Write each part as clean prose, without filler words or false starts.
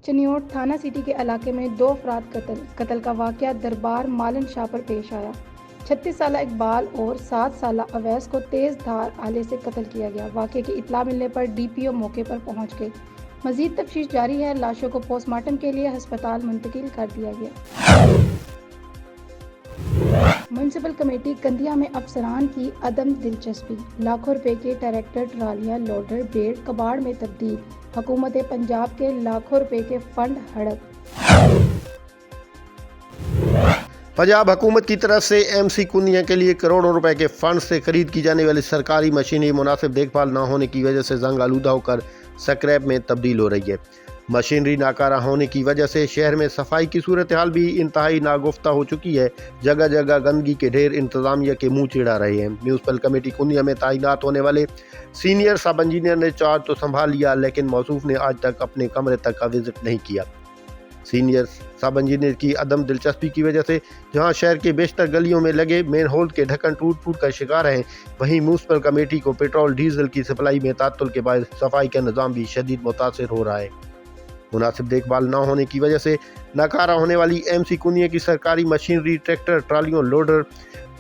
چنیوٹ تھانہ سٹی کے علاقے میں 2 افراد قتل کا واقعہ دربار مالن شاہ پر پیش آیا۔ 36 سالہ اقبال اور 7 سالہ اویس کو تیز دھار آلے سے قتل کیا گیا۔ واقعے کی اطلاع ملنے پر ڈی پی او موقع پر پہنچ گئے۔ مزید تفتیش جاری ہے۔ لاشوں کو پوسٹ مارٹم کے لیے ہسپتال منتقل کر دیا گیا۔ میونسپل کمیٹی کندیا میں افسران کی عدم دلچسپی، لاکھوں روپے کے ٹریکٹر ٹرالیاں لوڈر بیڑ کباڑ میں تبدیل، حکومت پنجاب کے لاکھوں روپے کے فنڈ ہڑپ۔ پنجاب حکومت کی طرف سے ایم سی کنیا کے لیے کروڑوں روپے کے فنڈ سے خرید کی جانے والی سرکاری مشینری مناسب دیکھ بھال نہ ہونے کی وجہ سے زنگ آلودہ ہو کر سکریپ میں تبدیل ہو رہی ہے۔ مشینری ناکارہ ہونے کی وجہ سے شہر میں صفائی کی صورتحال بھی انتہائی ناگفتہ ہو چکی ہے۔ جگہ جگہ گندگی کے ڈھیر انتظامیہ کے منہ چڑھا رہے ہیں۔ میونسپل کمیٹی کنیا میں تعینات ہونے والے سینئر سب انجینئر نے چارج تو سنبھال لیا، لیکن موصوف نے آج تک اپنے کمرے تک کا وزٹ نہیں کیا۔ سینئر سب انجینئر کی عدم دلچسپی کی وجہ سے جہاں شہر کے بیشتر گلیوں میں لگے مین ہول کے ڈھکن ٹوٹ کر شکار ہیں، وہیں میونسپل کمیٹی کو پیٹرول ڈیزل کی سپلائی میں تعطل کے باعث صفائی کا نظام بھی شدید متاثر ہو رہا ہے۔ مناسب دیکھ بھال نہ ہونے کی وجہ سے ناکارہ ہونے والی ایم سی کنیا کی سرکاری مشینری، ٹریکٹر ٹرالیوں، لوڈر،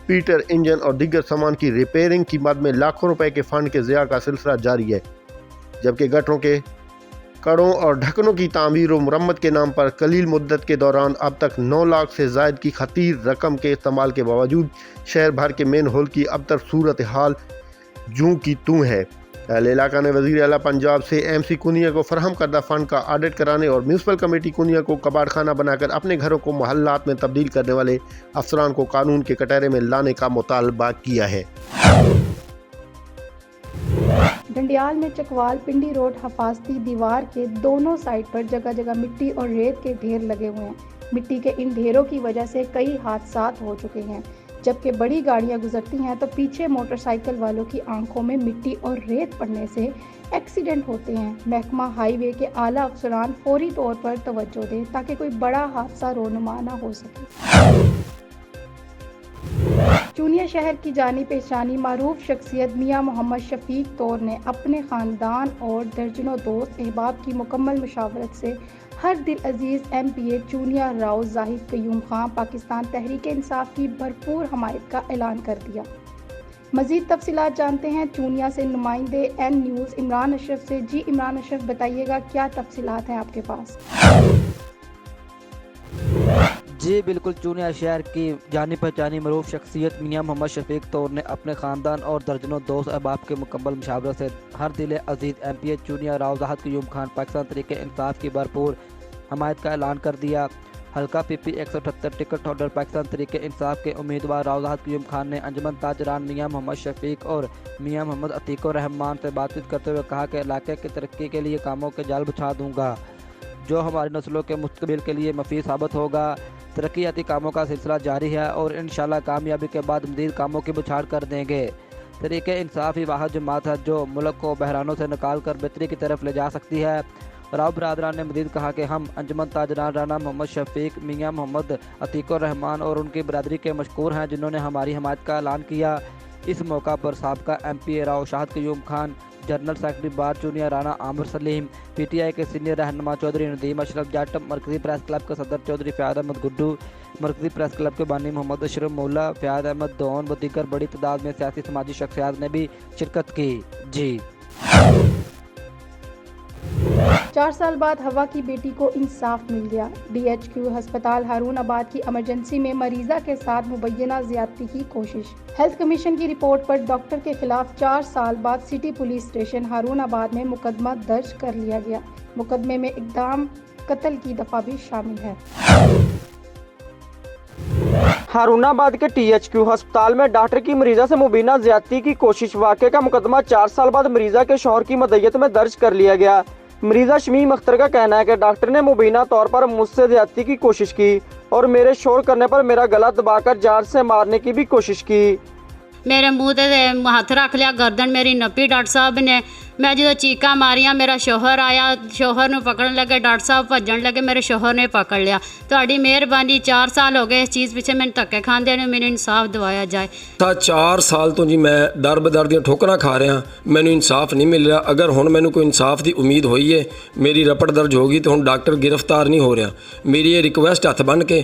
پیٹر، انجن اور دیگر سامان کی ریپیئرنگ کی مد میں لاکھوں روپے کے فنڈ کے ضیاع کا سلسلہ جاری ہے، جبکہ گٹروں کے کڑوں اور ڈھکنوں کی تعمیر و مرمت کے نام پر قلیل مدت کے دوران اب تک 9 لاکھ سے زائد کی خطیر رقم کے استعمال کے باوجود شہر بھر کے مین ہول کی ابتر صورتحال جوں کی توں ہے۔ اہل علاقہ نے وزیر اعلیٰ پنجاب سے ایم سی کنیا کو فراہم کردہ فنڈ کا آڈٹ کرانے اور میونسپل کمیٹی کنیا کو کباڑ خانہ بنا کر اپنے گھروں کو محلات میں تبدیل کرنے والے افسران کو قانون کے کٹہرے میں لانے کا مطالبہ کیا ہے۔ ڈنڈیال میں چکوال پنڈی روڈ حفاظتی دیوار کے دونوں سائڈ پر جگہ جگہ مٹی اور ریت کے ڈھیر لگے ہوئے ہیں۔ مٹی کے ان ڈھیروں کی وجہ سے کئی حادثات ہو چکے ہیں۔ جبکہ بڑی گاڑیاں گزرتی ہیں تو پیچھے موٹر سائیکل والوں کی آنکھوں میں مٹی اور ریت پڑنے سے ایکسیڈنٹ ہوتے ہیں۔ محکمہ ہائی وے کے اعلیٰ افسران فوری طور پر توجہ دیں تاکہ کوئی بڑا حادثہ رونما نہ ہو سکے۔ چونیا شہر کی جانی پہچانی معروف شخصیت میاں محمد شفیق طور نے اپنے خاندان اور درجنوں دوست احباب کی مکمل مشاورت سے ہر دل عزیز ایم پی اے چونیا راؤ زاہد قیوم خان پاکستان تحریک انصاف کی بھرپور حمایت کا اعلان کر دیا۔ مزید تفصیلات جانتے ہیں چونیا سے نمائندے این نیوز عمران اشرف سے۔ جی عمران اشرف، بتائیے گا کیا تفصیلات ہیں آپ کے پاس؟ جی بالکل، چونیا شہر کی جانی پہچانی معروف شخصیت میاں محمد شفیق طور نے اپنے خاندان اور درجنوں دوست احباب کے مکمل مشاورت سے ہر دل عزیز ایم پی اے چونیا راؤ زاہد قیوم خان پاکستان تحریک انصاف کی بھرپور حمایت کا اعلان کر دیا۔ حلقہ پی پی 178 ٹکٹ ہولڈر پاکستان تحریک انصاف کے امیدوار راؤ زاہد قیوم خان نے انجمن تاجران میاں محمد شفیق اور میاں محمد عتیق الرحمان سے بات چیت کرتے ہوئے کہا کہ علاقے کی ترقی کے لیے کاموں کے جال بچھا دوں گا جو ہماری نسلوں کے مستقبل کے لیے مفید ثابت ہوگا۔ ترقیاتی کاموں کا سلسلہ جاری ہے اور انشاءاللہ کامیابی کے بعد مزید کاموں کی بچھاڑ کر دیں گے۔ تحریک انصاف ہی واحد جماعت ہے جو ملک کو بحرانوں سے نکال کر بہتری کی طرف لے جا سکتی ہے۔ راؤ برادران نے مزید کہا کہ ہم انجمن تاجران رانا محمد شفیق، میاں محمد عتیق الرحمان اور ان کی برادری کے مشکور ہیں جنہوں نے ہماری حمایت کا اعلان کیا۔ اس موقع پر سابقہ M P A Rao Zahid Qayyum Khan, general secretary bar Chunian Rana Amir Saleem, P T I کے سینئر رہنما چودھری ندیم اشرف جٹ، مرکزی پریس کلب کے صدر چودھری فیاض احمد گڈو، مرکزی پریس کلب کے بانی محمد اشرف مولا، فیاض احمد دون و دیگر بڑی تعداد میں سیاسی سماجی شخصیات نے بھی شرکت کی۔ جی 4 سال بعد ہوا کی بیٹی کو انصاف مل گیا۔ ڈی ایچ کیو ہسپتال ہارون آباد کی ایمرجنسی میں مریضہ کے ساتھ مبینہ زیادتی کی کوشش۔ ہیلتھ کمیشن کی رپورٹ پر ڈاکٹر کے خلاف 4 سال بعد سٹی پولیس اسٹیشن ہارون آباد میں مقدمہ درج کر لیا گیا۔ مقدمے میں اقدام قتل کی دفعہ بھی شامل ہے۔ ہارون آباد کے ٹی ایچ کیو ہسپتال میں ڈاکٹر کی مریضہ سے مبینہ زیادتی کی کوشش۔ واقعے کا مقدمہ 4 سال بعد مریضہ کے شوہر کی مدعیت میں درج کر لیا گیا۔ مریضہ شمیم اختر کا کہنا ہے کہ ڈاکٹر نے مبینہ طور پر مجھ سے زیادتی کی کوشش کی اور میرے شور کرنے پر میرا گلا دبا کر جان سے مارنے کی بھی کوشش کی۔ میرے منہ تے ہاتھ رکھ لیا، گردن میری نپی ڈاکٹر صاحب نے ਮੈਂ ਜਦੋਂ ਚੀਕਾਂ ਮਾਰੀਆਂ ਮੇਰਾ ਸ਼ੋਹਰ ਆਇਆ, ਸ਼ੋਹਰ ਨੂੰ ਪਕੜਨ ਲੱਗੇ, ਡਾਕਟਰ ਸਾਹਿਬ ਭੱਜਣ ਲੱਗੇ, ਮੇਰੇ ਸ਼ੋਹਰ ਨੇ ਪਕੜ ਲਿਆ। ਤੁਹਾਡੀ ਮਿਹਰਬਾਨੀ, 4 ਸਾਲ ਹੋ ਗਏ ਇਸ ਚੀਜ਼ ਪਿੱਛੇ ਮੈਨੂੰ ਧੱਕੇ ਖਾਂਦੇ ਨੂੰ, ਮੈਨੂੰ ਇਨਸਾਫ ਦਿਵਾਇਆ ਜਾਏ। ਤਾਂ 4 ਸਾਲ ਤੋਂ ਜੀ ਮੈਂ ਦਰ ਬਦਰ ਦੀਆਂ ਠੋਕਰਾਂ ਖਾ ਰਿਹਾ, ਮੈਨੂੰ ਇਨਸਾਫ ਨਹੀਂ ਮਿਲ ਰਿਹਾ। ਅਗਰ ਹੁਣ ਮੈਨੂੰ ਕੋਈ ਇਨਸਾਫ ਦੀ ਉਮੀਦ ਹੋਈ ਹੈ, ਮੇਰੀ ਰਪਟ ਦਰਜ ਹੋ ਗਈ, ਤਾਂ ਹੁਣ ਡਾਕਟਰ ਗ੍ਰਿਫਤਾਰ ਨਹੀਂ ਹੋ ਰਿਹਾ। ਮੇਰੀ ਇਹ ਰਿਕੁਐਸਟ ਹੱਥ ਬੰਨ੍ਹ ਕੇ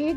1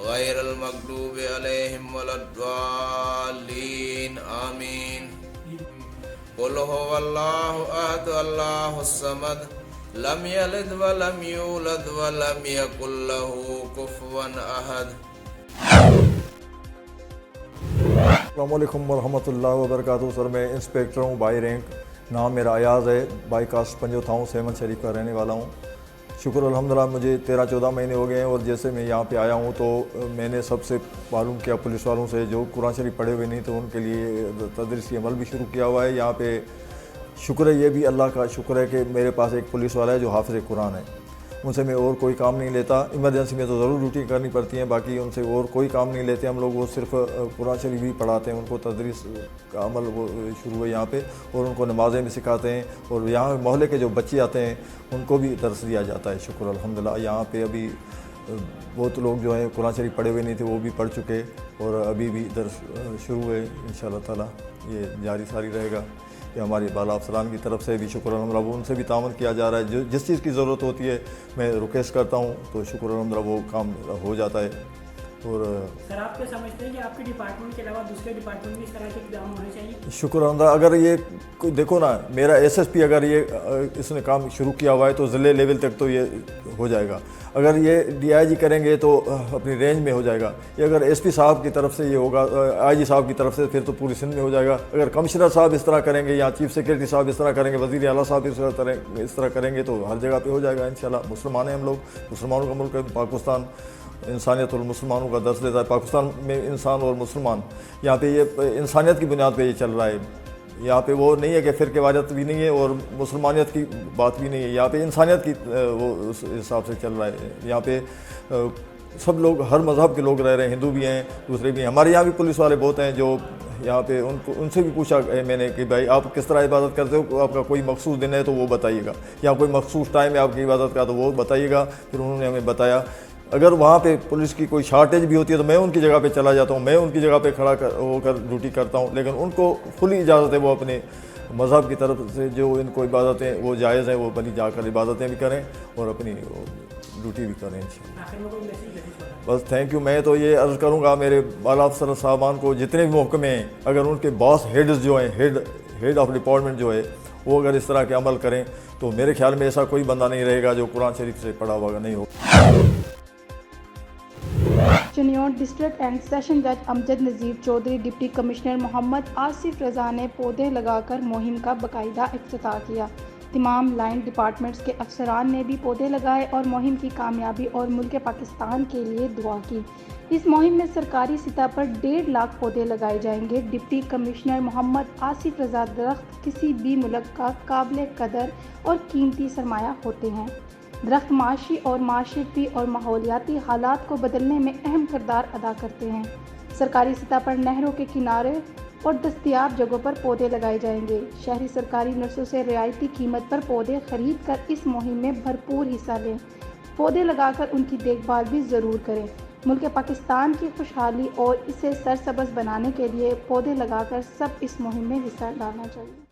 غير المغضوب عليهم ولا الضالين آمين قل هو الله أحد الله الصمد لم يلد ولم يولد ولم يكن له كفوا أحد. السلام علیکم ورحمۃ اللہ وبرکاتہ. سر میں انسپیکٹر ہوں بائی رینک. نام میرا ایاز ہے. بائی کاسٹ پنجو تھاؤں سیمن شریف کا رہنے والا ہوں. شکر الحمدللہ مجھے 13-14 مہینے ہو گئے ہیں. اور جیسے میں یہاں پہ آیا ہوں تو میں نے سب سے معلوم کیا پولیس والوں سے جو قرآن شریف پڑھے ہوئے نہیں تو ان کے لیے تدریسی عمل بھی شروع کیا ہوا ہے یہاں پہ. شکر ہے, یہ بھی اللہ کا شکر ہے کہ میرے پاس ایک پولیس والا ہے جو حافظ قرآن ہے. ان سے میں اور کوئی کام نہیں لیتا. ایمرجنسی میں تو ضرور ڈیوٹی کرنی پڑتی ہیں, باقی ان سے اور کوئی کام نہیں لیتے ہم لوگ. وہ صرف قرآن شریف ہی پڑھاتے ہیں. ان کو تدریس کا عمل وہ شروع ہے یہاں پہ, اور ان کو نمازیں بھی سکھاتے ہیں. اور یہاں محلے کے جو بچے آتے ہیں ان کو بھی درس دیا جاتا ہے. شکر الحمدللہ. یہاں پہ ابھی بہت لوگ جو ہیں قرآن شریف پڑھے ہوئے نہیں تھے وہ بھی پڑھ چکے, اور ابھی بھی درس شروع ہے. انشاءاللہ تعالیٰ یہ جاری ساری رہے گا. یہ ہماری بالا افسران کی طرف سے بھی شکر الحمدللہ وہ ان سے بھی تعاون کیا جا رہا ہے. جس چیز کی ضرورت ہوتی ہے میں ریکویسٹ کرتا ہوں تو شکر الحمدللہ وہ کام ہو جاتا ہے. اور سر آپ کیا سمجھتے ہیں کہ آپ کے ڈپارٹمنٹ کے علاوہ دوسرے ڈپارٹمنٹ بھی اس طرح کے اقدام ہونے چاہیے؟ شکر الحمدللہ. اگر یہ دیکھو نا, میرا ایس ایس پی اگر یہ اس نے کام شروع کیا ہوا ہے تو ضلع لیول تک تو یہ ہو جائے گا. اگر یہ ڈی آئی جی کریں گے تو اپنی رینج میں ہو جائے گا. یہ اگر ایس پی صاحب کی طرف سے یہ ہوگا, آئی جی صاحب کی طرف سے, پھر تو پوری سندھ میں ہو جائے گا. اگر کمشنر صاحب اس طرح کریں گے یا چیف سیکریٹری صاحب اس طرح کریں گے, وزیر اعلیٰ صاحب اس طرح کریں گے تو ہر جگہ پہ ہو جائے گا انشاءاللہ. مسلمان ہیں ہم لوگ, مسلمانوں کا ملک ہے پاکستان. انسانیت اور مسلمانوں کا درس دیتا ہے. پاکستان میں انسان اور مسلمان, یہاں پہ یہ انسانیت کی بنیاد پہ یہ چل رہا ہے. یہاں پہ وہ نہیں ہے کہ فرقے واریت بھی نہیں ہے اور مسلمانیت کی بات بھی نہیں ہے. یہاں پہ انسانیت کی وہ اس حساب سے چل رہا ہے. یہاں پہ سب لوگ, ہر مذہب کے لوگ رہ رہے ہیں, ہندو بھی ہیں دوسرے بھی ہیں. ہمارے یہاں بھی پولیس والے بہت ہیں جو یہاں پہ ان سے بھی پوچھا میں نے کہ بھائی آپ کس طرح عبادت کرتے ہو, آپ کا کوئی مخصوص دن ہے تو وہ بتائیے گا, یا کوئی مخصوص ٹائم ہے آپ کی عبادت کا تو وہ بتائیے گا. پھر انہوں نے ہمیں بتایا. اگر وہاں پہ پولیس کی کوئی شارٹیج بھی ہوتی ہے تو میں ان کی جگہ پہ چلا جاتا ہوں, میں ان کی جگہ پہ کھڑا ہو کر ڈیوٹی کرتا ہوں. لیکن ان کو کھلی اجازت ہے, وہ اپنے مذہب کی طرف سے جو ان کو عبادتیں وہ جائز ہیں, وہ اپنی جا کر عبادتیں بھی کریں اور اپنی ڈیوٹی بھی کریں انشاءاللہ. بس تھینک یو. میں تو یہ عرض کروں گا میرے بالا افسر صاحبان کو, جتنے بھی محکمے ہیں, اگر ان کے باس ہیڈز جو ہیں, ہیڈ آف ڈپارٹمنٹ جو ہے, وہ اگر اس طرح کے عمل کریں تو میرے خیال میں ایسا کوئی بندہ نہیں رہے گا جو قرآن شریف سے پڑھا ہوا نہیں ہوگا. چنیوٹ ڈسٹرکٹ اینڈ سیشن جج امجد نذیر چودھری, ڈپٹی کمشنر محمد آصف رضا نے پودے لگا کر مہم کا باقاعدہ افتتاح کیا. تمام لائن ڈپارٹمنٹس کے افسران نے بھی پودے لگائے اور مہم کی کامیابی اور ملک پاکستان کے لیے دعا کی. اس مہم میں سرکاری سطح پر 1.5 لاکھ پودے لگائے جائیں گے. ڈپٹی کمشنر محمد آصف رضا, درخت کسی بھی ملک کا قابل قدر اور قیمتی سرمایہ ہوتے ہیں. درخت معاشی اور معاشرتی اور ماحولیاتی حالات کو بدلنے میں اہم کردار ادا کرتے ہیں. سرکاری سطح پر نہروں کے کنارے اور دستیاب جگہوں پر پودے لگائے جائیں گے. شہری سرکاری نرسوں سے رعایتی قیمت پر پودے خرید کر اس مہم میں بھرپور حصہ لیں. پودے لگا کر ان کی دیکھ بھال بھی ضرور کریں. ملک پاکستان کی خوشحالی اور اسے سرسبز بنانے کے لیے پودے لگا کر سب اس مہم میں حصہ ڈالنا چاہیے.